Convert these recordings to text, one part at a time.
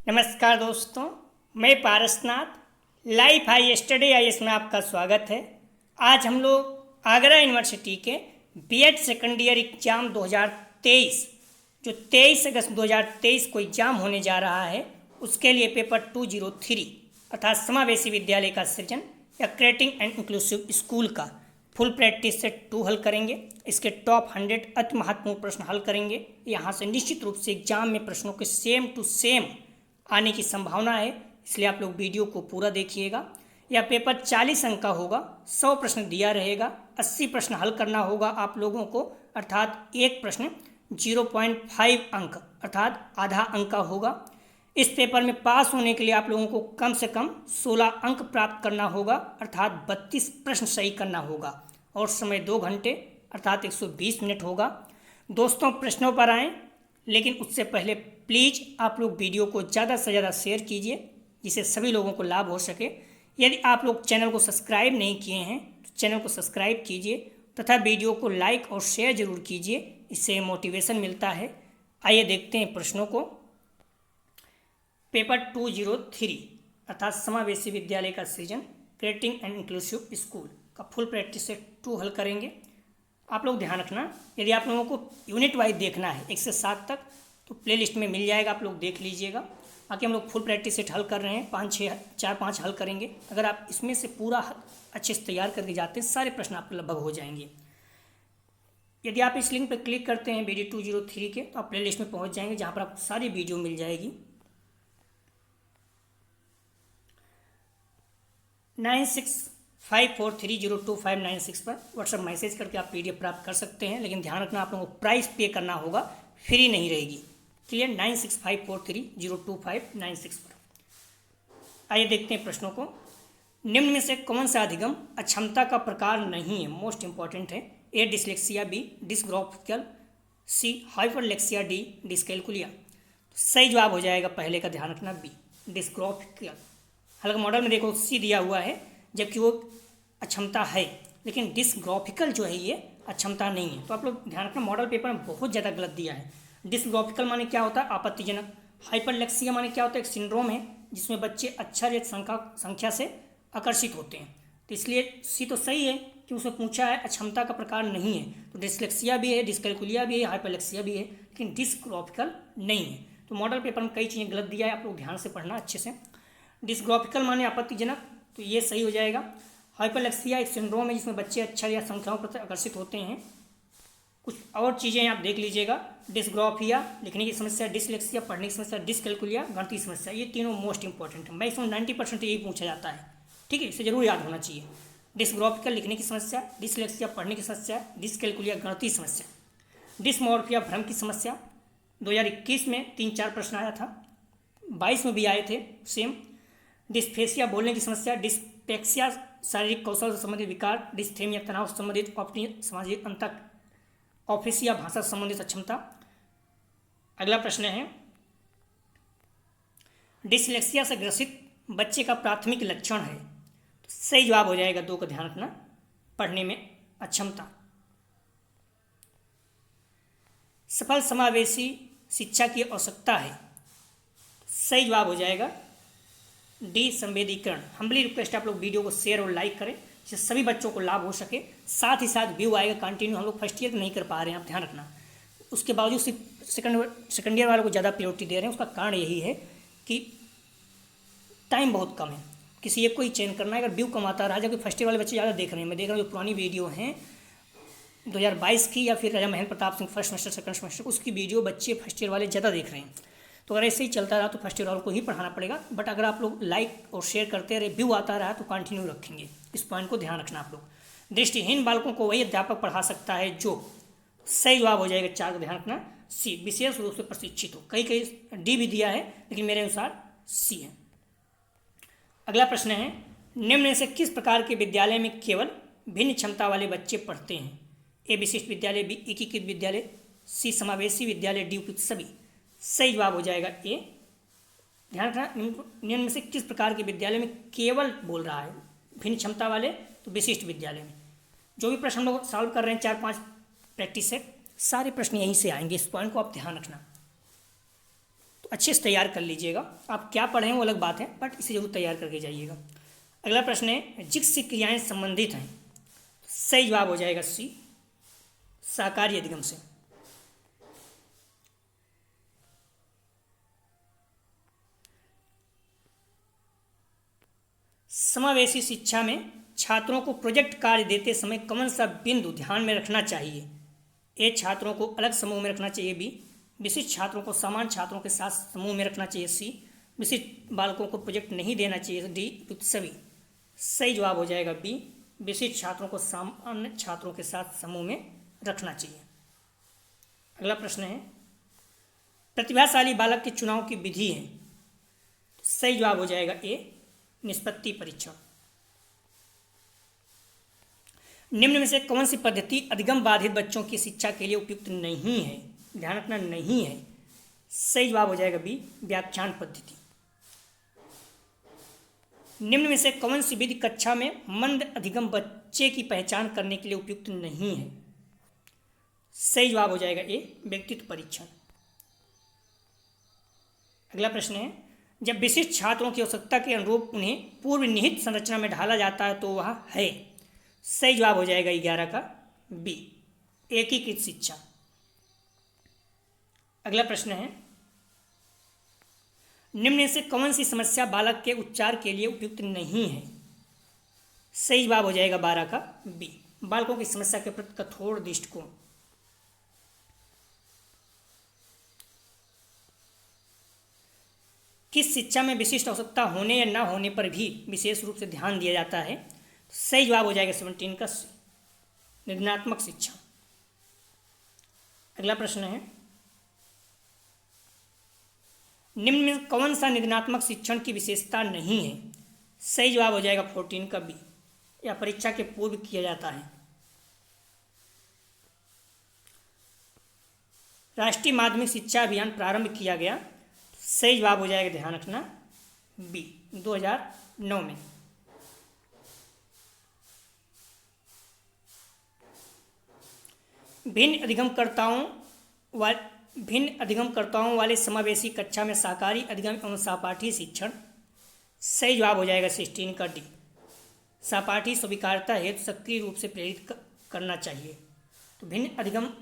नमस्कार दोस्तों, मैं Parasnath life high study IAS में आपका स्वागत है। आज हम लोग आगरा यूनिवर्सिटी के बीएड सेकेंड ईयर एग्जाम 2023 जो 23 अगस्त 2023 को एग्जाम होने जा रहा है, उसके लिए पेपर 203 अर्थात समावेशी विद्यालय का सृजन या क्रिएटिंग एंड इंक्लूसिव स्कूल का फुल प्रैक्टिस सेट 2 हल करेंगे। इसके टॉप 100 अति महत्वपूर्ण प्रश्न हल करेंगे। यहाँ से निश्चित रूप से एग्जाम में प्रश्नों के सेम टू सेम आने की संभावना है, इसलिए आप लोग वीडियो को पूरा देखिएगा। यह पेपर 40 अंक का होगा, 100 प्रश्न दिया रहेगा, 80 प्रश्न हल करना होगा आप लोगों को, अर्थात एक प्रश्न 0.5 अंक अर्थात आधा अंक का होगा। इस पेपर में पास होने के लिए आप लोगों को कम से कम 16 अंक प्राप्त करना होगा, अर्थात 32 प्रश्न सही करना होगा और समय 2 घंटे अर्थात 120 मिनट होगा। दोस्तों, प्रश्नों पर आएँ, लेकिन उससे पहले प्लीज़ आप लोग वीडियो को ज़्यादा से ज़्यादा शेयर कीजिए जिससे सभी लोगों को लाभ हो सके। यदि आप लोग चैनल को सब्सक्राइब नहीं किए हैं तो चैनल को सब्सक्राइब कीजिए तथा वीडियो को लाइक और शेयर ज़रूर कीजिए, इससे मोटिवेशन मिलता है। आइए देखते हैं प्रश्नों को। पेपर 203 अर्थात समावेशी विद्यालय का सृजन क्रिएटिंग एंड इंक्लूसिव स्कूल का फुल प्रैक्टिस सेट 2 हल करेंगे। आप लोग ध्यान रखना, यदि आप लोगों को यूनिट वाइज देखना है 1 से 7 तक तो प्लेलिस्ट में मिल जाएगा, आप लोग देख लीजिएगा। बाकी हम लोग फुल प्रैक्टिस सेट हल कर रहे हैं, 4-5 हल करेंगे। अगर आप इसमें से पूरा अच्छे से तैयार करके जाते हैं, सारे प्रश्न आपके लगभग हो जाएंगे। यदि आप इस लिंक पर क्लिक करते हैं वीडियो 203 के, तो आप प्लेलिस्ट में पहुंच जाएंगे जहां पर आपको सारी वीडियो मिल जाएगी। 9654302596 पर व्हाट्सएप मैसेज करके आप PDF प्राप्त कर सकते हैं, लेकिन ध्यान रखना आप लोगों को प्राइस पे करना होगा, फ्री नहीं रहेगी। क्लियर? 9654302596 पर। आइए देखते हैं प्रश्नों को। निम्न में से कौन सा अधिगम अक्षमता का प्रकार नहीं है? मोस्ट इंपॉर्टेंट है। ए डिसलेक्सिया, बी डिसग्राफिकल, सी हाइपरलेक्सिया, डी डिसकैलकुलिया। तो सही जवाब हो जाएगा पहले का, ध्यान रखना, बी डिसग्राफिकल। हालांकि मॉडल में देखो सी दिया हुआ है जबकि वो अक्षमता है, लेकिन डिसग्राफिकल जो है ये अक्षमता नहीं है। तो आप लोग ध्यान रखना, मॉडल पेपर में बहुत ज़्यादा गलत दिया है। डिसग्राफिकल माने क्या होता है? आपत्तिजनक। हाइपरलेक्सिया माने क्या होता है? एक सिंड्रोम है जिसमें बच्चे अक्षर संख्या से आकर्षित होते हैं। तो इसलिए सी तो सही है कि उसे पूछा है अक्षमता का प्रकार नहीं है। तो डिसलेक्सिया भी है, डिसकैलकुलिया भी है, हाइपरलेक्सिया भी है, लेकिन डिसग्राफिकल नहीं है। तो मॉडल पेपर में कई चीज़ें गलत दिया है, आप लोग ध्यान से पढ़ना अच्छे से। डिसग्राफिकल माने आपत्तिजनक, तो ये सही हो जाएगा। हाइपरलेक्सिया एक सिंड्रोम है जिसमें बच्चे अक्षर या संख्याओं पर आकर्षित होते हैं। कुछ और चीज़ें आप देख लीजिएगा। डिसग्राफिया लिखने की समस्या, डिसलेक्सिया पढ़ने की समस्या, डिसकैलकुलिया गणितीय समस्या, ये तीनों मोस्ट इंपॉर्टेंट है। मैक्सिमम 90% यही पूछा जाता है, ठीक है, इसे जरूर याद होना चाहिए। डिसग्राफिकल लिखने की समस्या, डिसलेक्सिया पढ़ने की समस्या, डिसकैलकुलिया गणितीय समस्या। डिसमॉर्फिया भ्रम की समस्या 2021 में 3-4 प्रश्न आया था, 22 में भी आए थे सेम। डिस्फेसिया बोलने की समस्या, डिस्पेक्सिया शारीरिक कौशल से संबंधित विकार, डिस्थेमिया तनाव से संबंधित, अपनी सामाजिक अंतक, ऑफिसिया भाषा से संबंधित अक्षमता। अगला प्रश्न है, डिसलेक्सिया से ग्रसित बच्चे का प्राथमिक लक्षण है? तो सही जवाब हो जाएगा 2 का, ध्यान रखना, पढ़ने में अक्षमता। सफल समावेशी शिक्षा की आवश्यकता है? सही जवाब हो जाएगा डी संवेदीकरण। हम्बली रिक्वेस्ट आप लोग वीडियो को शेयर और लाइक करें जिससे सभी बच्चों को लाभ हो सके। साथ ही साथ व्यू आएगा कंटिन्यू, हम लोग फर्स्ट ईयर नहीं कर पा रहे हैं, आप ध्यान रखना। उसके बावजूद सिर्फ सेकंड ईयर वालों को ज़्यादा प्रायोरिटी दे रहे हैं। उसका कारण यही है कि टाइम बहुत कम है, किसी एक को ही चयन करना है। अगर व्यू कम आता रहा, जबकि फर्स्ट ईयर वाले बच्चे ज़्यादा देख रहे हैं। मैं देख रहा हूँ जो पुरानी वीडियो हैं 2022 की या फिर Raja Mahendra Pratap Singh first semester second semester, उसकी वीडियो बच्चे फर्स्ट ईयर वाले ज़्यादा देख रहे हैं। तो अगर ऐसे ही चलता रहा तो फर्स्ट ईयर वालों को ही पढ़ाना पड़ेगा। बट अगर आप लोग लाइक और शेयर करते रहे, व्यू आता रहा, तो कंटिन्यू रखेंगे। इस पॉइंट को ध्यान रखना आप लोग। दृष्टिहीन बालकों को वही अध्यापक पढ़ा सकता है जो, सही जवाब हो जाएगा 4 का, ध्यान रखना, सी विशेष रूप से प्रशिक्षित हो। कई डी भी दिया है, लेकिन मेरे अनुसार सी है। अगला प्रश्न है, निम्न में से किस प्रकार के विद्यालय में केवल भिन्न क्षमता वाले बच्चे पढ़ते हैं? ए विशिष्ट विद्यालय, बी एकीकृत विद्यालय, सी समावेशी विद्यालय, डी उपयुक्त सभी। सही जवाब हो जाएगा ए। ध्यान रखना, निम्न में से किस प्रकार के विद्यालय में केवल बोल रहा है, भिन्न क्षमता वाले, तो विशिष्ट विद्यालय में। जो भी प्रश्न हम लोग सॉल्व कर रहे हैं प्रैक्टिस सेट, सारे प्रश्न यहीं से आएंगे। इस पॉइंट को आप ध्यान रखना। तो अच्छे से तैयार कर लीजिएगा। आप क्या पढ़ें वो अलग बात है, बट इसे जरूर तैयार करके जाइएगा। अगला प्रश्न है, जिससे क्रियाएं संबंधित हैं। सही जवाब हो जाएगा सी, साकारी अधिगम से। समावेशी शिक्षा में छात्रों को प्रोजेक्ट कार्य देते समय कौन सा बिंदु ध्यान में रखना चाहिए। ए, छात्रों को अलग समूह में रखना चाहिए। बी, विशिष्ट छात्रों को समान छात्रों के साथ समूह में रखना चाहिए। सी, विशिष्ट बालकों को प्रोजेक्ट नहीं देना चाहिए। डी, सभी। सही जवाब हो जाएगा बी, विशिष्ट छात्रों को सामान्य छात्रों के साथ समूह में रखना चाहिए। अगला प्रश्न है, प्रतिभाशाली बालक के चुनाव की विधि है। सही जवाब हो जाएगा ए, निष्पत्ति परीक्षण। निम्न में से कौन सी पद्धति अधिगम बाधित बच्चों की शिक्षा के लिए उपयुक्त नहीं है। ध्यान रखना, नहीं है। सही जवाब हो जाएगा बी, व्याख्यान पद्धति। निम्न में से कौन सी विधि कक्षा में मंद अधिगम बच्चे की पहचान करने के लिए उपयुक्त नहीं है। सही जवाब हो जाएगा ए, व्यक्तित्व परीक्षण। अगला प्रश्न है, जब विशिष्ट छात्रों की आवश्यकता के अनुरूप उन्हें पूर्व निहित संरचना में ढाला जाता है तो वह है। सही जवाब हो जाएगा 11 का बी, एकीकृत शिक्षा। अगला प्रश्न है, निम्न में से कौन सी समस्या बालक के उपचार के लिए उपयुक्त नहीं है। सही जवाब हो जाएगा 12 का बी, बालकों की समस्या के प्रति कठोर दृष्टिकोण। किस शिक्षा में विशिष्ट आवश्यकता होने या न होने पर भी विशेष रूप से ध्यान दिया जाता है। सही जवाब हो जाएगा 17 का सी, निर्देशात्मक शिक्षा। अगला प्रश्न है, निम्न में कौन सा निर्देशात्मक शिक्षण की विशेषता नहीं है। सही जवाब हो जाएगा 14 का बी, या परीक्षा के पूर्व किया जाता है। राष्ट्रीय माध्यमिक शिक्षा अभियान प्रारंभ किया गया। सही जवाब हो जाएगा, ध्यान रखना, बी, 2009 में। भिन्न अधिगमकर्ताओं वाले समावेशी कक्षा में सहकारी अधिगम एवं सहपाठी शिक्षण। सही जवाब हो जाएगा 16 का डी, सहपाठी स्वीकार्यता हेतु सक्रिय रूप से प्रेरित करना चाहिए। तो भिन्न अधिगमकर्ताओं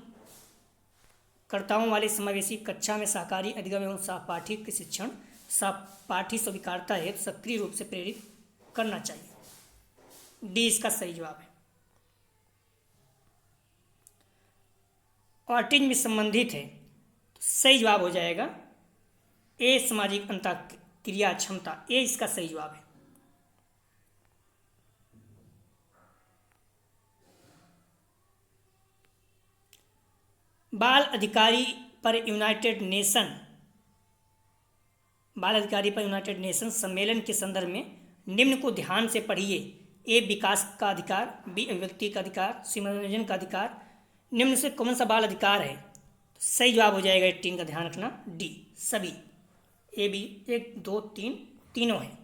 वाले समावेशी कक्षा में सहकारी अधिगम एवं सहपाठी के शिक्षण सहपाठी स्वीकार्यता हेतु सक्रिय रूप से प्रेरित करना चाहिए। डी इसका सही जवाब है। ऑटिज्म में संबंधित है, तो सही जवाब हो जाएगा ए, सामाजिक अंतःक्रिया क्षमता। ए इसका सही जवाब है। बाल अधिकारी पर यूनाइटेड नेशन सम्मेलन के संदर्भ में निम्न को ध्यान से पढ़िए। ए, विकास का अधिकार। बी, अभिव्यक्ति का अधिकार। सी, मनोरंजन का अधिकार। निम्न से कौन सा बाल अधिकार है। तो सही जवाब हो जाएगा 18 का, ध्यान रखना, डी, सभी। ए, बी, 1, 2, 3 तीनों है।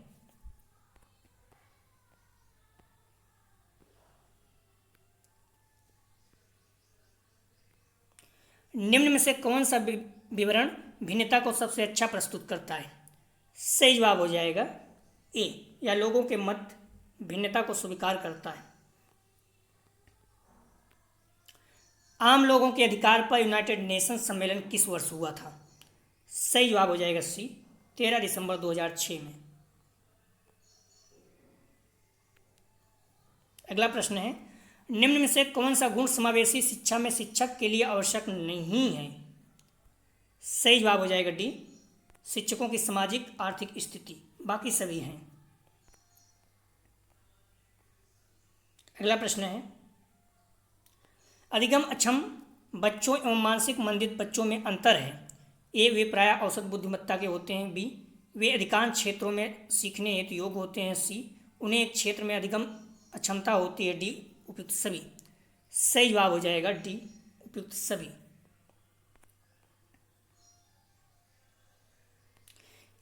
निम्न में से कौन सा विवरण भिन्नता को सबसे अच्छा प्रस्तुत करता है। सही जवाब हो जाएगा ए, या लोगों के मत भिन्नता को स्वीकार करता है। आम लोगों के अधिकार पर यूनाइटेड नेशन सम्मेलन किस वर्ष हुआ था। सही जवाब हो जाएगा सी, 13 दिसंबर 2006 में। अगला प्रश्न है, निम्न में से कौन सा गुण समावेशी शिक्षा में शिक्षक के लिए आवश्यक नहीं है। सही जवाब हो जाएगा डी, शिक्षकों की सामाजिक आर्थिक स्थिति। बाकी सभी हैं। अगला प्रश्न है, अधिगम अक्षम बच्चों एवं मानसिक मंदित बच्चों में अंतर है। ए, वे प्रायः औसत बुद्धिमत्ता के होते हैं। बी, वे अधिकांश क्षेत्रों में सीखने हेतु योग्य होते हैं। सी, उन्हें एक क्षेत्र में अधिगम अक्षमता होती है। डी, उपयुक्त सभी। सही जवाब हो जाएगा डी, उपयुक्त सभी।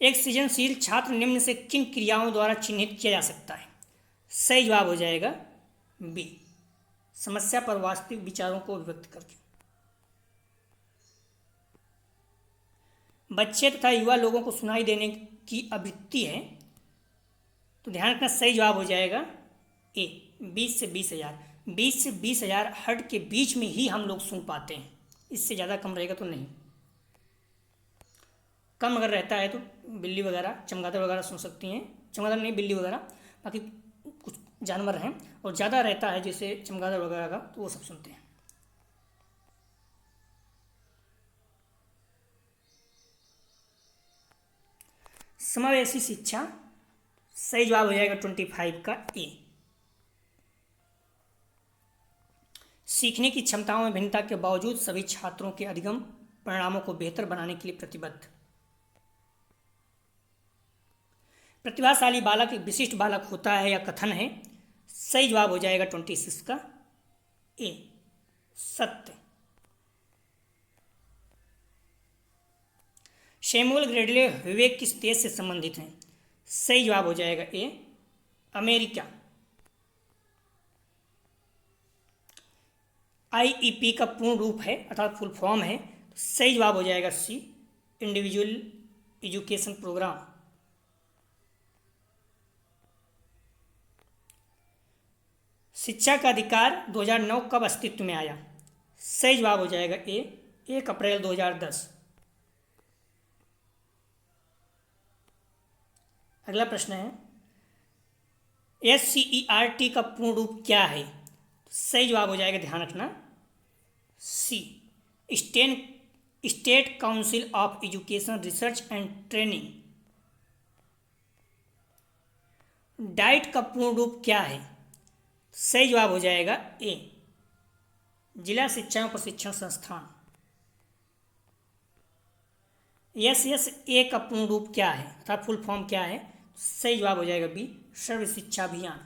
एक सृजनशील छात्र निम्न से किन क्रियाओं द्वारा चिन्हित किया जा सकता है। सही जवाब हो जाएगा बी, समस्या पर वास्तविक विचारों को व्यक्त करके। बच्चे तथा युवा लोगों को सुनाई देने की आवृत्ति है, तो ध्यान रखना सही जवाब हो जाएगा ए 20 से 20,000। 20 से 20,000 हर्ट्ज के बीच में ही हम लोग सुन पाते हैं, इससे ज़्यादा कम रहेगा तो नहीं। कम अगर रहता है तो बिल्ली वगैरह चमगादड़ वगैरह सुन सकती हैं, चमगादड़ नहीं बिल्ली वगैरह, बाकी कुछ जानवर हैं, और ज़्यादा रहता है जैसे चमगादड़ वगैरह का तो वो सब सुनते हैं। समावेशी शिक्षा, सही जवाब हो जाएगा 25 का ए। सीखने की क्षमताओं में भिन्नता के बावजूद सभी छात्रों के अधिगम परिणामों को बेहतर बनाने के लिए प्रतिबद्ध। प्रतिभाशाली बालक एक विशिष्ट बालक होता है या कथन है, सही जवाब हो जाएगा 26 का ए सत्य। सैमुअल ग्रेडले विवेक किस देश से संबंधित हैं, सही जवाब हो जाएगा ए अमेरिका। आईईपी का पूर्ण रूप है अर्थात फुल फॉर्म है, तो सही जवाब हो जाएगा सी इंडिविजुअल एजुकेशन प्रोग्राम। शिक्षा का अधिकार 2009 कब अस्तित्व में आया, सही जवाब हो जाएगा ए 1 अप्रैल 2010। अगला प्रश्न है SCERT का पूर्ण रूप क्या है, सही जवाब हो जाएगा ध्यान रखना सी state council of education research and training. DIET का पूर्ण रूप क्या है, सही जवाब हो जाएगा ए जिला शिक्षा एवं प्रशिक्षण संस्थान। SSA का पूर्ण रूप क्या है अर्थात फुल फॉर्म क्या है, सही जवाब हो जाएगा बी सर्व शिक्षा अभियान।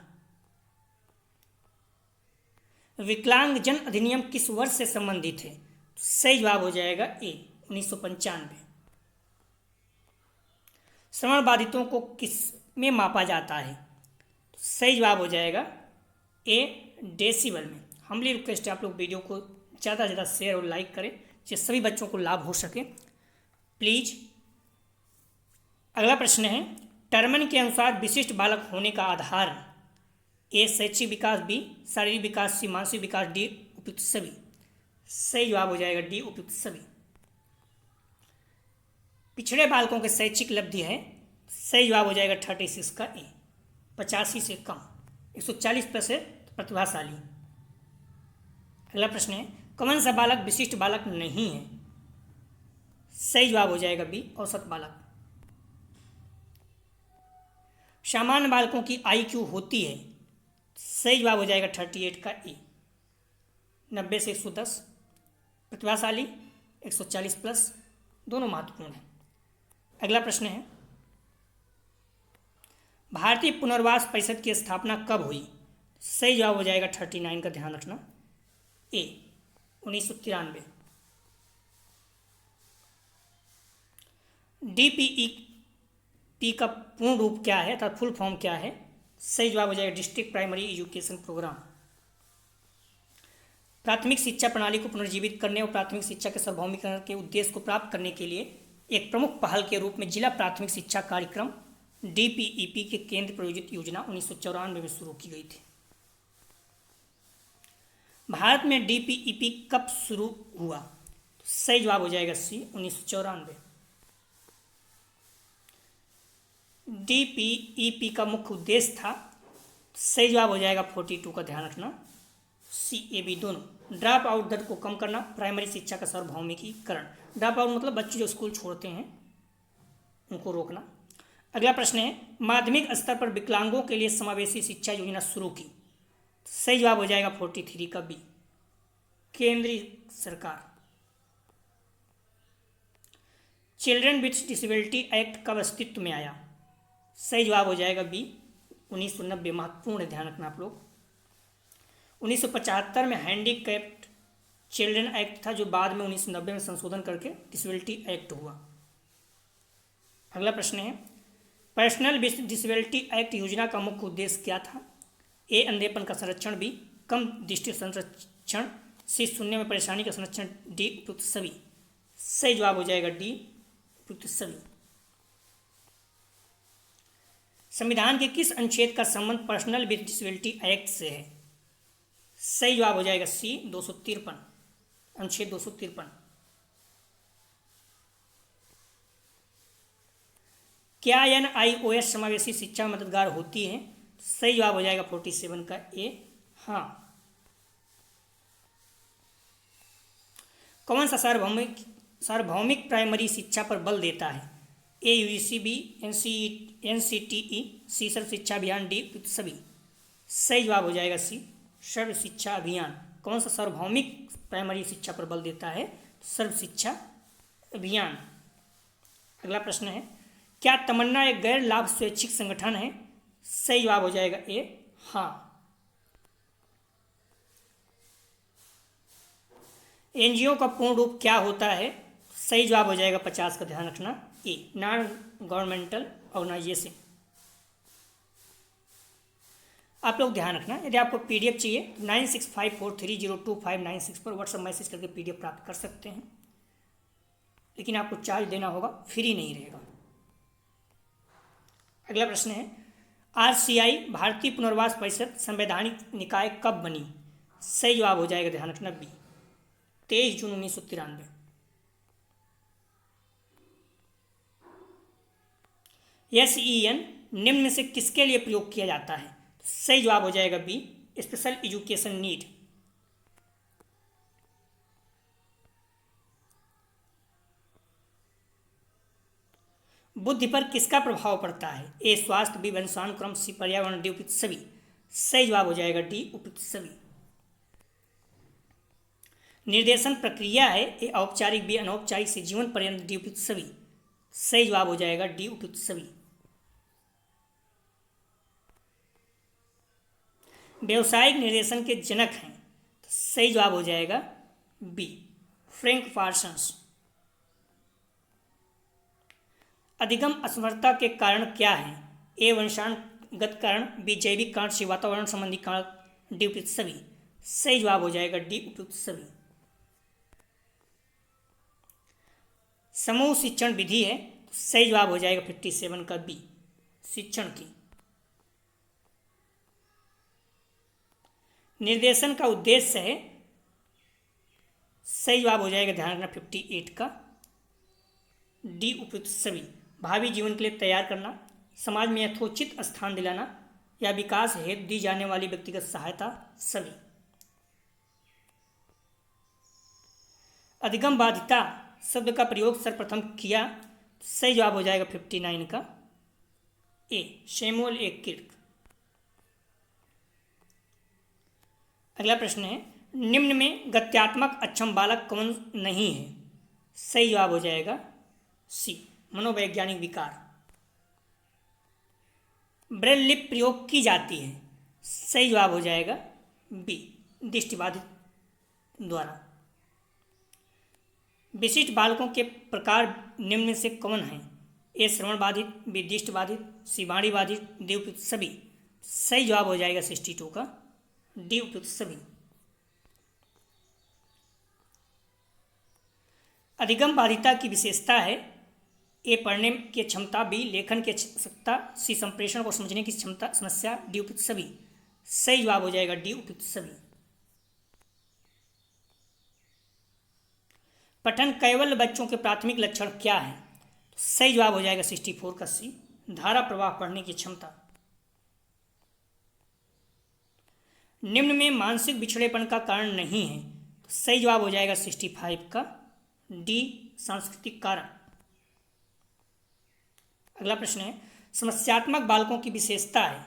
विकलांगजन अधिनियम किस वर्ष से संबंधित है, सही जवाब हो जाएगा ए 1995। श्रवण बाधितों को किस में मापा जाता है, सही जवाब हो जाएगा ए डेसिबल में। हम्बली रिक्वेस्ट है आप लोग वीडियो को ज़्यादा से ज़्यादा शेयर और लाइक करें जिससे सभी बच्चों को लाभ हो सके प्लीज। अगला प्रश्न है टर्मन के अनुसार विशिष्ट बालक होने का आधार, ए शैक्षिक विकास, बी शारीरिक विकास, सी मानसिक विकास, डी उपयुक्त सभी। सही जवाब हो जाएगा डी उपयुक्त सभी। पिछड़े बालकों के शैक्षिक उपलब्धि है, सही जवाब हो जाएगा 36 का ए 85 से कम, 140% प्रतिभाशाली। अगला प्रश्न है कौन सा बालक विशिष्ट बालक नहीं है, सही जवाब हो जाएगा बी औसत बालक। सामान्य बालकों की IQ होती है, सही जवाब हो जाएगा 38 का ए 90 से 110। प्रतिभाशाली 140+, दोनों महत्वपूर्ण हैं। अगला प्रश्न है भारतीय पुनर्वास परिषद की स्थापना कब हुई, सही जवाब हो जाएगा 39 का, ध्यान रखना ए 1993। DPEP का पूर्ण रूप क्या है अर्थात फुल फॉर्म क्या है, सही जवाब हो जाएगा डिस्ट्रिक्ट प्राइमरी एजुकेशन प्रोग्राम। प्राथमिक शिक्षा प्रणाली को पुनर्जीवित करने और प्राथमिक शिक्षा के सार्वभौमिकरण के उद्देश्य को प्राप्त करने के लिए एक प्रमुख पहल के रूप में जिला प्राथमिक शिक्षा कार्यक्रम DPEP के केंद्र प्रायोजित योजना 1994 में शुरू की गई थी। भारत में DPEP कब शुरू हुआ, तो सही जवाब हो जाएगा सी 1994। DPEP का मुख्य उद्देश्य था, सही जवाब हो जाएगा 42 का, ध्यान रखना CAB दोनों। ड्रॉप आउट दर को कम करना, प्राइमरी शिक्षा का सार्वभौमिकीकरण। ड्रॉप आउट मतलब बच्चे जो स्कूल छोड़ते हैं उनको रोकना। अगला प्रश्न है माध्यमिक स्तर पर विकलांगों के लिए समावेशी शिक्षा योजना शुरू की, सही जवाब हो जाएगा 43 का बी केंद्रीय सरकार। चिल्ड्रन विथ डिसेबिलिटी एक्ट कब अस्तित्व में आया, सही जवाब हो जाएगा बी 1990। महत्वपूर्ण है, ध्यान रखना आप लोग। 1975 में हैंडीकैप्ड चिल्ड्रन एक्ट था जो बाद में 1990 में संशोधन करके डिसेबिलिटी एक्ट हुआ। अगला प्रश्न है पर्सनल विथ डिसेबिलिटी एक्ट योजना का मुख्य उद्देश्य क्या था, ए अंधेपन का संरक्षण, बी कम दृष्टि संरक्षण, सी सुनने में परेशानी का संरक्षण, डी उपयुक्त सभी। सही जवाब हो जाएगा डी उपयुक्त सभी। संविधान के किस अनुच्छेद का संबंध पर्सनल विद डिसेबिलिटी एक्ट से है? सही जवाब हो जाएगा सी 253, अनुच्छेद 253। क्या NIOS समावेशी शिक्षा मददगार होती है? सही जवाब हो जाएगा 47 का ए, हाँ। कौन सा सार्वभौमिक प्राइमरी शिक्षा पर बल देता है? ए UGC, बी NCTE, सी सर्व शिक्षा अभियान, डी उपयुक्त सभी। सही जवाब हो जाएगा सी सर्व शिक्षा अभियान। कौन सा सार्वभौमिक प्राइमरी शिक्षा पर बल देता है? सर्व शिक्षा अभियान। अगला प्रश्न है, क्या तमन्ना एक गैर लाभ स्वैच्छिक संगठन है? सही जवाब हो जाएगा ए, हाँ। NGO का पूर्ण रूप क्या होता है? सही जवाब हो जाएगा 50 का ध्यान रखना ए, नॉन गवर्नमेंटल ऑर्गेनाइजेशन। आप लोग ध्यान रखना, यदि आपको PDF चाहिए 9654302596 पर व्हाट्सएप मैसेज करके PDF प्राप्त कर सकते हैं, लेकिन आपको चार्ज देना होगा, फ्री नहीं रहेगा। अगला प्रश्न है, RCI भारतीय पुनर्वास परिषद संवैधानिक निकाय कब बनी? सही जवाब हो जाएगा ध्यान रखना बी, 23 जून 1993। SEN निम्न में से किसके लिए प्रयोग किया जाता है? सही जवाब हो जाएगा बी, स्पेशल एजुकेशन नीड। बुद्धि पर किसका प्रभाव पड़ता है? ए स्वास्थ्य, बी वंशानुक्रम, सी पर्यावरण, डी उपयुक्त सभी। सही जवाब हो जाएगा डी उपयुक्त सभी। निर्देशन प्रक्रिया है, ए औपचारिक, बी अनौपचारिक, सी जीवन पर्यंत, डी उपयुक्त सभी। सही जवाब हो जाएगा डी उपयुक्त सभी। व्यवसायिक निर्देशन के जनक हैं, तो सही जवाब हो जाएगा बी फ्रैंक पार्सन्स। अधिगम असमर्थता के कारण क्या है? ए वंशानुगत कारण, बी जैविक कारण, सी वातावरण संबंधी कारण, डी उपयुक्त सभी। सही जवाब हो जाएगा डी उपयुक्त सभी। समूह शिक्षण विधि है, तो सही जवाब हो जाएगा 57 का बी शिक्षण की। निर्देशन का उद्देश्य है, सही जवाब हो जाएगा ध्यान रखना 58 का डी उपयुक्त सभी। भावी जीवन के लिए तैयार करना, समाज में यथोचित स्थान दिलाना या विकास हेतु दी जाने वाली व्यक्तिगत सहायता, सभी। अधिगम बाधिता शब्द का प्रयोग सर्वप्रथम किया, सही जवाब हो जाएगा 59 का ए शैमुअल ए किर्क। अगला प्रश्न है, निम्न में गत्यात्मक अक्षम बालक कौन नहीं है? सही जवाब हो जाएगा सी मनोवैज्ञानिक विकार। ब्रेल लिप प्रयोग की जाती है, सही जवाब हो जाएगा बी दृष्टिबाधित द्वारा। विशिष्ट बालकों के प्रकार निम्न में से कौन हैं? ए श्रवण बाधित, बी दृष्टि बाधित, सी वाणी बाधित, डी उपयुक्त सभी। सही जवाब हो जाएगा 62 का डी उपयुक्त सभी। अधिगम बाधिता की विशेषता है, ए पढ़ने की क्षमता, बी लेखन की आवश्यकता, सी संप्रेषण को समझने की क्षमता समस्या, डी उपयुक्त सभी। सही जवाब हो जाएगा डी उपयुक्त सभी। पठन कैवल्य बच्चों के प्राथमिक लक्षण क्या है? सही जवाब हो जाएगा 64 का सी धारा प्रवाह पढ़ने की क्षमता। निम्न में मानसिक बिछड़ेपन का कारण नहीं है, तो सही जवाब हो जाएगा 65 का डी सांस्कृतिक कारण। अगला प्रश्न है, समस्यात्मक बालकों की विशेषता है,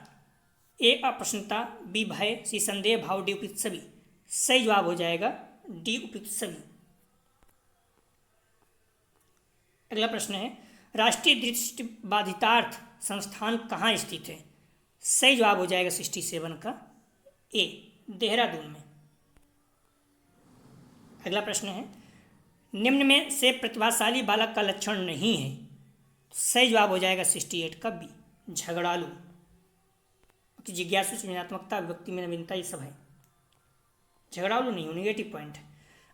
ए अप्रसन्नता, बी भय, सी संदेह भाव, डी उपयुक्त सभी। सही जवाब हो जाएगा डी उपयुक्त सभी। अगला प्रश्न है, राष्ट्रीय दृष्टिबाधितार्थ संस्थान कहाँ स्थित है? सही जवाब हो जाएगा 67 का ए देहरादून में। अगला प्रश्न है, निम्न में से प्रतिभाशाली बालक का लक्षण नहीं है, सही जवाब हो जाएगा 68 का बी झगड़ालू। जिज्ञासु, सृजनात्मकता, व्यक्ति में नवीनता, ये सब है। झगड़ालू नहीं हो, नेगेटिव पॉइंट है।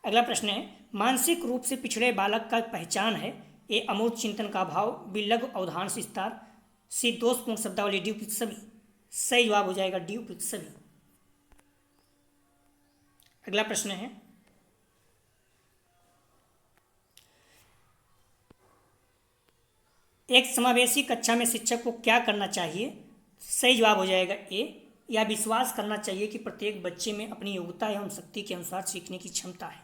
अगला प्रश्न है, मानसिक रूप से पिछड़े बालक का पहचान है, ए अमूर्त चिंतन का अभाव, बी लघु अवधान विस्तार, सी दोषपूर्ण शब्दावली, डी उपयुक्त सभी। सही जवाब हो जाएगा डी उपयुक्त सभी। अगला प्रश्न है, एक समावेशी कक्षा में शिक्षक को क्या करना चाहिए? सही जवाब हो जाएगा ए, या विश्वास करना चाहिए कि प्रत्येक बच्चे में अपनी योग्यता एवं शक्ति के अनुसार सीखने की क्षमता है।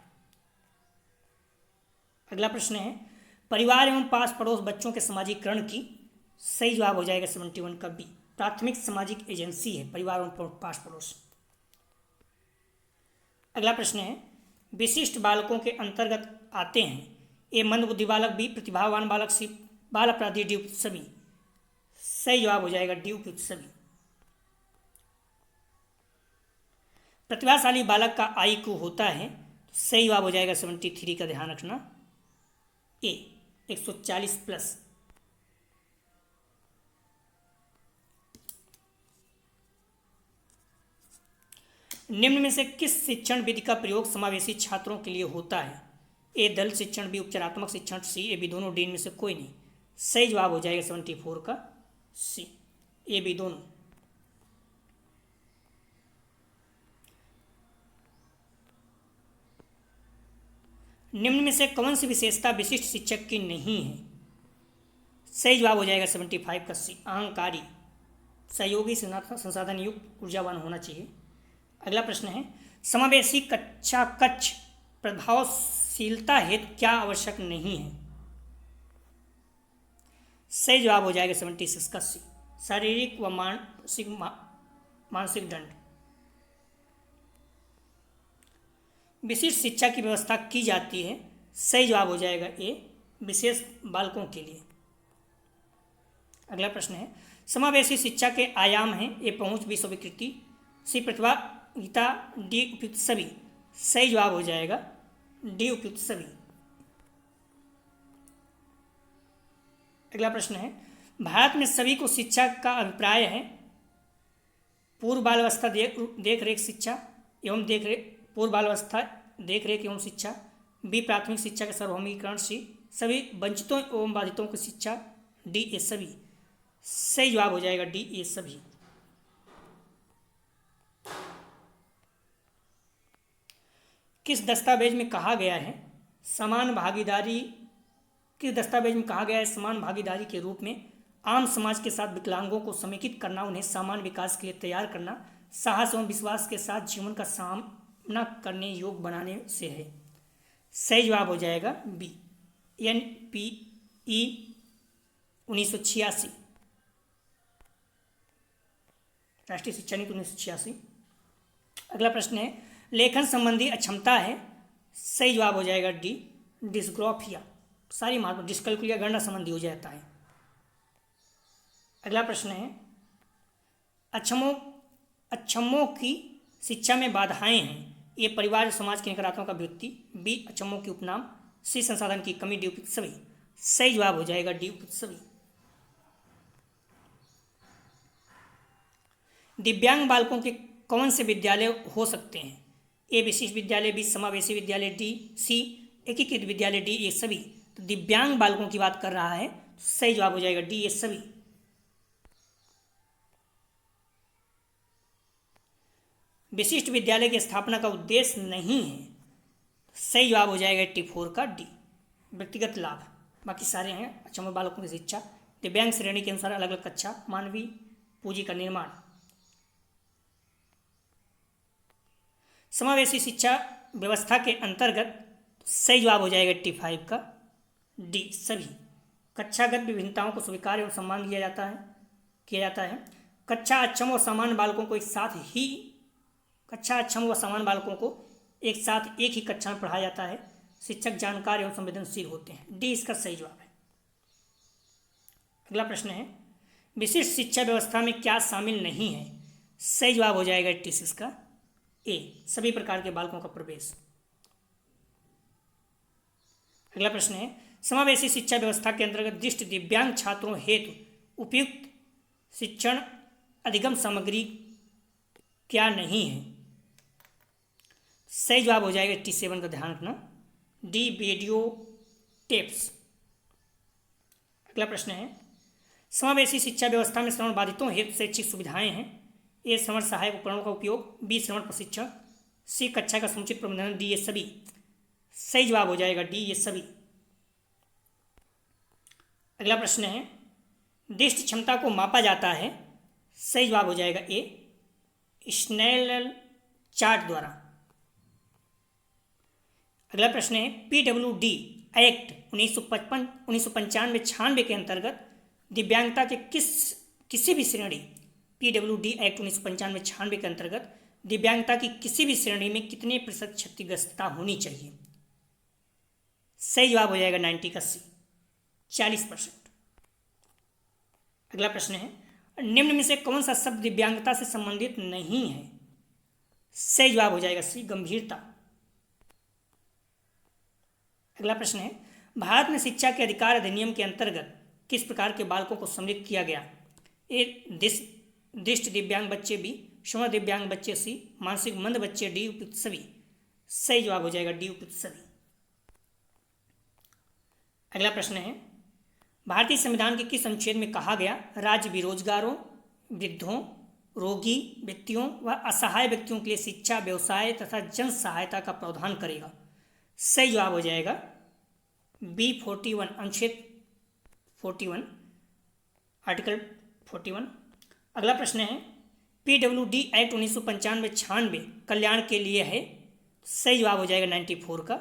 अगला प्रश्न है, परिवार एवं पास पड़ोस बच्चों के समाजीकरण की। सही जवाब हो जाएगा 71 का बी, प्राथमिक सामाजिक एजेंसी है परिवार एवं पास पड़ोस। अगला प्रश्न है, विशिष्ट बालकों के अंतर्गत आते हैं ए मंदबुद्धि बालक, बी प्रतिभावान बालक, सी बाल अपराधी, डी उपयुक्त सभी। सही जवाब हो जाएगा डी उपयुक्त सभी। प्रतिभाशाली बालक का IQ होता है, सही जवाब हो जाएगा 73 का, ध्यान रखना ए 140 प्लस। निम्न में से किस शिक्षण विधि का प्रयोग समावेशी छात्रों के लिए होता है? ए दल शिक्षण, बी उपचारात्मक शिक्षण, सी ए बी दोनों, डी में से कोई नहीं। सही जवाब हो जाएगा 74 का सी, ए बी दोनों। निम्न में से कौन सी विशेषता विशिष्ट शिक्षक की नहीं है? सही जवाब हो जाएगा 75 का सी, अहंकारी, सहयोगी, संसाधन युक्त, ऊर्जावान होना चाहिए। अगला प्रश्न है, समावेशी कक्षा कक्ष प्रभावशीलता हेतु क्या आवश्यक नहीं है? सही जवाब हो जाएगा 76 का सी, शारीरिक व मानसिक दंड। विशिष्ट शिक्षा की व्यवस्था की जाती है, सही जवाब हो जाएगा ए, विशेष बालकों के लिए। अगला प्रश्न है, समावेशी शिक्षा के आयाम हैं ए पहुंच, बी स्वीकृति, सी प्रतिभागिता, डी उपयुक्त सभी। सही जवाब हो जाएगा डी उपयुक्त सभी। अगला प्रश्न है, भारत में सभी को शिक्षा का अभिप्राय है पूर्व बाल अवस्था देख रेख शिक्षा एवं पूर्व बाल अवस्था देख रेख एवं शिक्षा, बी प्राथमिक शिक्षा का सार्वभौमिकरण, सी सभी वंचितों एवं बाधितों की शिक्षा, डी ए सभी। सही जवाब हो जाएगा डी ए सभी। किस दस्तावेज में कहा गया है समान भागीदारी के रूप में आम समाज के साथ विकलांगों को समेकित करना, उन्हें समान विकास के लिए तैयार करना, साहस एवं विश्वास के साथ जीवन का सामना करने योग्य बनाने से है? सही जवाब हो जाएगा बी, NPE 1986, राष्ट्रीय शिक्षा नीति 1986। अगला प्रश्न है, लेखन संबंधी अक्षमता है, सही जवाब हो जाएगा डी, डिस्ग्राफिया, सारी मार्ग डिस्कैलकुलिया गणना संबंधी हो जाता है। अगला प्रश्न है, अक्षमों की शिक्षा में बाधाएं हैं, ये परिवार समाज की नकारात्मक अभिव्यक्ति, बी अक्षमों की उपनाम, सी संसाधन की कमी, डी उपयुक्त सभी। सही जवाब हो जाएगा डी उपयुक्त सभी। दिव्यांग बालकों के कौन से विद्यालय हो सकते हैं? ए विशिष्ट विद्यालय, बी समावेशी विद्यालय, डी सी एकीकृत विद्यालय, डी ये सभी। तो दिव्यांग बालकों की बात कर रहा है, तो सही जवाब हो जाएगा डी ये सभी। विशिष्ट विद्यालय की स्थापना का उद्देश्य नहीं है, सही जवाब हो जाएगा 84 का डी, व्यक्तिगत लाभ। बाकी सारे हैं अक्षम बालकों की शिक्षा, दिव्यांग श्रेणी के अनुसार अलग अलग कक्षा, मानवीय पूंजी का निर्माण। समावेशी शिक्षा व्यवस्था के अंतर्गत सही जवाब हो जाएगा 85 का डी, सभी। कक्षागत विभिन्नताओं को स्वीकार एवं सम्मान किया जाता है। कक्षा अक्षम व समान बालकों को एक साथ एक ही कक्षा में पढ़ाया जाता है। शिक्षक जानकार एवं संवेदनशील होते हैं, डी इसका सही जवाब है। अगला प्रश्न है, विशिष्ट शिक्षा व्यवस्था में क्या शामिल नहीं है? सही जवाब हो जाएगा 86 का ए, सभी प्रकार के बालकों का प्रवेश। अगला प्रश्न है, समावेशी शिक्षा व्यवस्था के अंतर्गत दृष्टि दिव्यांग छात्रों हेतु उपयुक्त शिक्षण अधिगम सामग्री क्या नहीं है? सही जवाब हो जाएगा 87 का, ध्यान रखना डी, वीडियो टेप्स। अगला प्रश्न है, समावेशी शिक्षा व्यवस्था में श्रवण बाधितों हेतु शैक्षिक सुविधाएं हैं। ए श्रवण सहायक उपकरणों का उपयोग, बी श्रवण प्रशिक्षण, सी कक्षा का समुचित प्रबंधन, डी ये सभी। सही जवाब हो जाएगा डी ये सभी। अगला प्रश्न है, दृष्टि क्षमता को मापा जाता है। सही जवाब हो जाएगा ए स्नेल चार्ट द्वारा। अगला प्रश्न है, PWD एक्ट 1995-96 के अंतर्गत दिव्यांगता के किसी भी श्रेणी, PWD एक्ट 1995-96 के अंतर्गत दिव्यांगता की किसी भी श्रेणी में कितने प्रतिशत क्षतिग्रस्तता होनी चाहिए। सही जवाब हो जाएगा 90 का सी, 40%। अगला प्रश्न है, निम्न में से कौन सा शब्द दिव्यांगता से संबंधित नहीं है। सही जवाब हो जाएगा सी, गंभीरता। अगला प्रश्न है, भारत में शिक्षा के अधिकार अधिनियम के अंतर्गत किस प्रकार के बालकों को सम्मिलित किया गया। ए दृष्टि दिव्यांग बच्चे, बी श्रवण दिव्यांग बच्चे, सी मानसिक मंद बच्चे, डी उपयुक्त सभी। सही जवाब हो जाएगा डी उपयुक्त सभी। अगला प्रश्न है, भारतीय संविधान के किस अनुच्छेद में कहा गया राज्य बेरोजगारों, वृद्धों, रोगी व्यक्तियों व असहाय व्यक्तियों के लिए शिक्षा, व्यवसाय तथा जन सहायता का प्रावधान करेगा। सही जवाब हो जाएगा बी 41, अनुच्छेद 41, आर्टिकल 41। अगला प्रश्न है, PWD एक्ट 1995-96 कल्याण के लिए है। सही जवाब हो जाएगा 94 का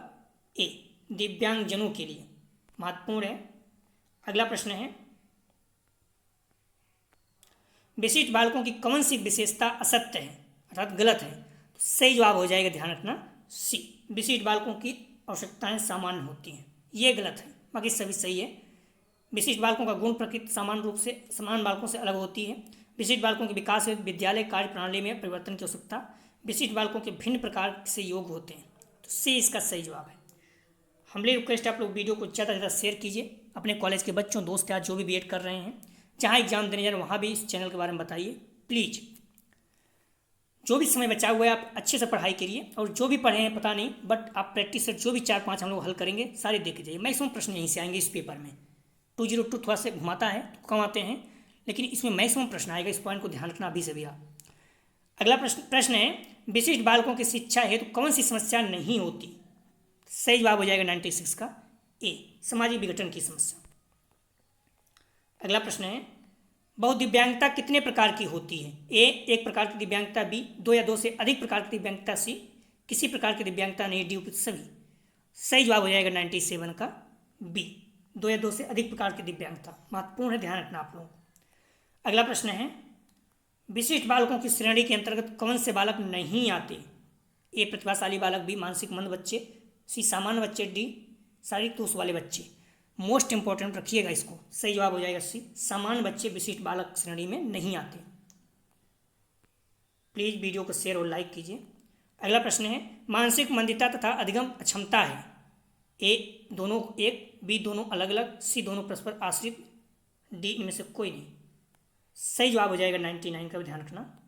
ए, दिव्यांगजनों के लिए महत्वपूर्ण है। अगला प्रश्न है, विशिष्ट बालकों की कौन सी विशेषता असत्य है अर्थात गलत है। तो सही जवाब हो जाएगा, ध्यान रखना, सी विशिष्ट बालकों की आवश्यकताएं सामान्य होती हैं, ये गलत है, बाकी सभी सही है। विशिष्ट बालकों का गुण प्रकृति समान रूप से समान बालकों से अलग होती है। विशिष्ट बालकों के विकास हेतु विद्यालय कार्य प्रणाली में परिवर्तन की आवश्यकता। विशिष्ट बालकों के भिन्न प्रकार से योग होते हैं, तो सी इसका सही जवाब है। हमले रिक्वेस्ट है आप लोग वीडियो को ज़्यादा से ज़्यादा शेयर कीजिए अपने कॉलेज के बच्चों, दोस्त या जो भी बीएड कर रहे हैं, जहाँ एग्जाम देने जा रहे हैं वहाँ भी इस चैनल के बारे में बताइए प्लीज़। जो भी समय बचा हुआ है आप अच्छे से पढ़ाई करिए, और जो भी पढ़े हैं पता नहीं, बट आप प्रैक्टिस से जो भी 4-5 हम लोग हल करेंगे सारे देख जाइए। मैक्सिमम प्रश्न यहीं से आएंगे इस पेपर में। 202 थोड़ा सा घुमाता है, कम आते हैं, लेकिन इसमें मैक्सिमम प्रश्न आएगा, इस पॉइंट को ध्यान रखना अभी से भी आप। अगला प्रश्न है, विशिष्ट बालकों की शिक्षा हेतु कौन सी समस्या नहीं होती। सही जवाब हो जाएगा 96 का ए, सामाजिक विघटन की समस्या। अगला प्रश्न है, बहुदिव्यांगता कितने प्रकार की होती है। ए एक प्रकार की दिव्यांगता, बी 2 या 2 से अधिक प्रकार की दिव्यांगता, सी किसी प्रकार की दिव्यांगता नहीं, डी उपयुक्त सभी। सही जवाब हो जाएगा 97 का बी, 2 या 2 से अधिक प्रकार की दिव्यांगता महत्वपूर्ण है, ध्यान रखना आप लोग। अगला प्रश्न है, विशिष्ट बालकों की श्रेणी के अंतर्गत कौन से बालक नहीं आते। ए प्रतिभाशाली बालक, बी मानसिक मंद बच्चे, सी सामान्य बच्चे, डी शारीरिक दोष वाले बच्चे। मोस्ट इंपॉर्टेंट रखिएगा इसको, सही जवाब हो जाएगा सी, सामान्य बच्चे विशिष्ट बालक श्रेणी में नहीं आते। प्लीज़ वीडियो को शेयर और लाइक कीजिए। अगला प्रश्न है, मानसिक मंदिता तथा अधिगम अक्षमता है। ए दोनों एक, बी दोनों अलग अलग, सी दोनों परस्पर आश्रित, डी इनमें से कोई नहीं। सही जवाब हो जाएगा 99 का भी ध्यान रखना,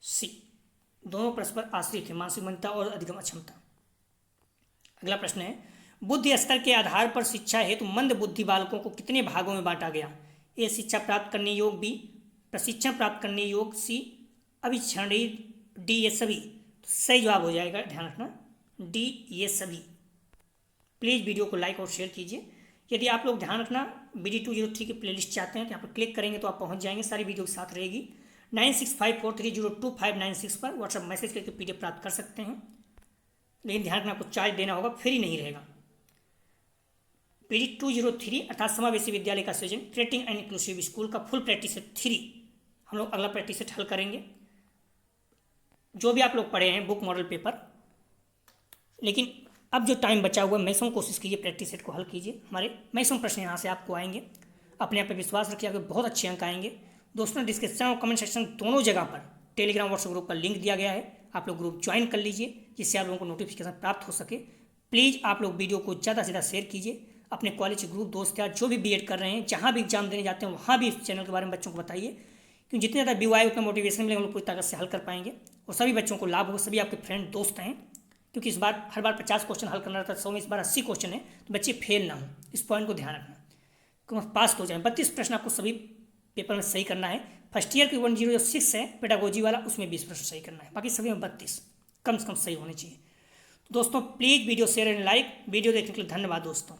सी दोनों परस्पर आश्रित है, मानसिक मंदिता और अधिगम अक्षमता। अगला प्रश्न है, बुद्धि स्तर के आधार पर शिक्षा हेतु मंद बुद्धि बालकों को कितने भागों में बांटा गया। ए शिक्षा प्राप्त करने योग्य, बी प्रशिक्षण प्राप्त करने योग्य, सी अभिक्षणीय, डी ये सभी। तो सही जवाब हो जाएगा, ध्यान रखना, डी ये सभी। प्लीज़ वीडियो को लाइक और शेयर कीजिए। यदि आप लोग ध्यान रखना BD 203 की प्लेलिस्ट चाहते हैं तो यहाँ पर क्लिक करेंगे तो आप पहुँच जाएंगे, सारी वीडियो के साथ रहेगी। 9654302596 पर व्हाट्सअप मैसेज करके PDF प्राप्त कर सकते हैं, लेकिन ध्यान रखना आपको चार्ज देना होगा, फ्री नहीं रहेगा। BD 203 अर्थात समावेशी विद्यालय का सृजन, क्रिएटिंग एंड इंक्लूसिव स्कूल का फुल प्रैक्टिस सेट 3 हम लोग अगला प्रैक्टिस सेट हल करेंगे। जो भी आप लोग पढ़े हैं बुक मॉडल पेपर, लेकिन अब जो टाइम बचा हुआ है मैक्सिमम कोशिश कीजिए प्रैक्टिस सेट को हल कीजिए। हमारे मैक्सिमम प्रश्न यहाँ से आपको आएंगे, अपने आप पे विश्वास रखिए, आपके बहुत अच्छे अंक आएंगे। दोस्तों डिस्क्रिप्शन और कमेंट सेक्शन दोनों जगह पर टेलीग्राम व्हाट्सएप ग्रुप का लिंक दिया गया है, आप लोग ग्रुप ज्वाइन कर लीजिए जिससे आप लोगों को नोटिफिकेशन प्राप्त हो सके। प्लीज़ आप लोग वीडियो को ज़्यादा से ज़्यादा शेयर कीजिए, अपने कॉलेज ग्रुप दोस्त या जो भी BEd कर रहे हैं, जहाँ भी एग्जाम देने जाते हैं वहाँ भी इस चैनल के बारे में बच्चों को बताइए, क्योंकि जितने ज़्यादा व्यू आए उतना मोटिवेशन मिलेगा, हम लोग पूरी ताकत से हल कर पाएंगे और सभी बच्चों को लाभ होगा, सभी आपके फ्रेंड दोस्त हैं। क्योंकि इस बार हर बार 50 क्वेश्चन हल करना रहता है, 100 में इस बार 80 क्वेश्चन है, तो बच्चे फेल ना हो, इस पॉइंट को ध्यान रखना। पास हो जाए। 32 प्रश्न आपको सभी पेपर में सही करना है। फर्स्ट ईयर की 106 है पेडागोजी वाला, उसमें 20 प्रश्न सही करना है, बाकी सभी में 32 कम से कम सही होने चाहिए। तो दोस्तों please video share and like. Video देखने के लिए धन्यवाद दोस्तों।